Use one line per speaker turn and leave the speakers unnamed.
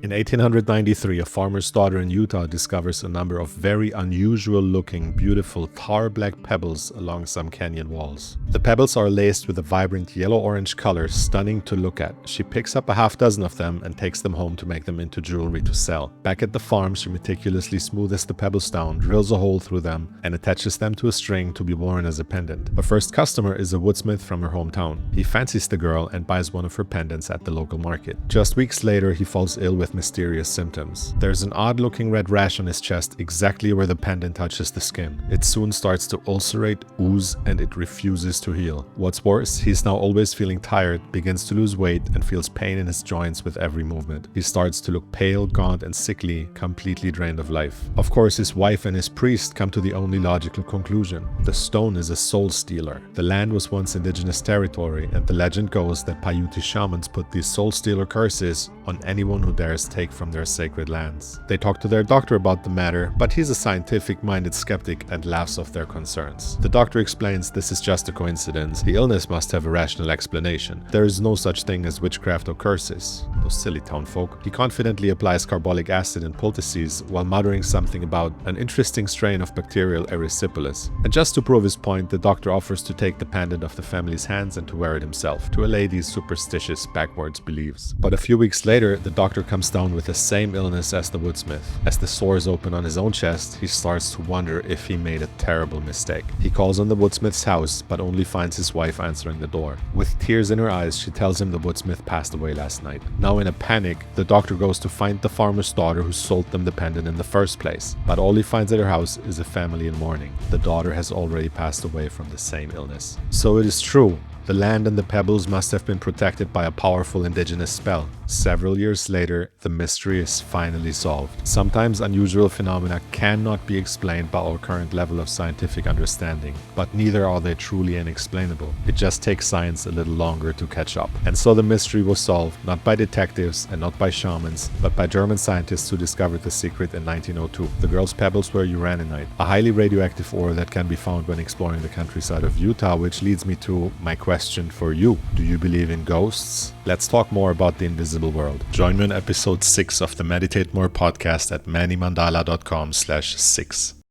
In 1893, a farmer's daughter in Utah discovers a number of very unusual looking, beautiful tar-black pebbles along some canyon walls. The pebbles are laced with a vibrant yellow-orange color, stunning to look at. She picks up a half dozen of them and takes them home to make them into jewelry to sell. Back at the farm, she meticulously smooths the pebbles down, drills a hole through them, and attaches them to a string to be worn as a pendant. Her first customer is a woodsmith from her hometown. He fancies the girl and buys one of her pendants at the local market. Just weeks later, he falls ill with mysterious symptoms. There's an odd-looking red rash on his chest, exactly where the pendant touches the skin. It soon starts to ulcerate, ooze, and it refuses to heal. What's worse, he's now always feeling tired, begins to lose weight, and feels pain in his joints with every movement. He starts to look pale, gaunt, and sickly, completely drained of life. Of course, his wife and his priest come to the only logical conclusion. The stone is a soul stealer. The land was once indigenous territory, and the legend goes that Paiute shamans put these soul stealer curses on anyone who dares take from their sacred lands. They talk to their doctor about the matter, but he's a scientific-minded skeptic and laughs off their concerns. The doctor explains this is just a coincidence. The illness must have a rational explanation. There is no such thing as witchcraft or curses. Those silly townfolk. He confidently applies carbolic acid and poultices while muttering something about an interesting strain of bacterial erysipelas. And just to prove his point, the doctor offers to take the pendant off the family's hands and to wear it himself, to allay these superstitious backwards beliefs. But a few weeks later, the doctor comes down with the same illness as the woodsmith. As the sores open on his own chest, he starts to wonder if he made a terrible mistake. He calls on the woodsmith's house, but only finds his wife answering the door. With tears in her eyes, she tells him the woodsmith passed away last night. Now in a panic, the doctor goes to find the farmer's daughter who sold them the pendant in the first place. But all he finds at her house is a family in mourning. The daughter has already passed away from the same illness. So it is true. The land and the pebbles must have been protected by a powerful indigenous spell. Several years later, the mystery is finally solved. Sometimes unusual phenomena cannot be explained by our current level of scientific understanding, but neither are they truly inexplainable. It just takes science a little longer to catch up. And so the mystery was solved, not by detectives and not by shamans, but by German scientists who discovered the secret in 1902. The girl's pebbles were uraninite, a highly radioactive ore that can be found when exploring the countryside of Utah, which leads me to my question for you. Do you believe in ghosts? Let's talk more about the invisible world. Join me on episode 6 of the Meditate More podcast at manimandala.com/6.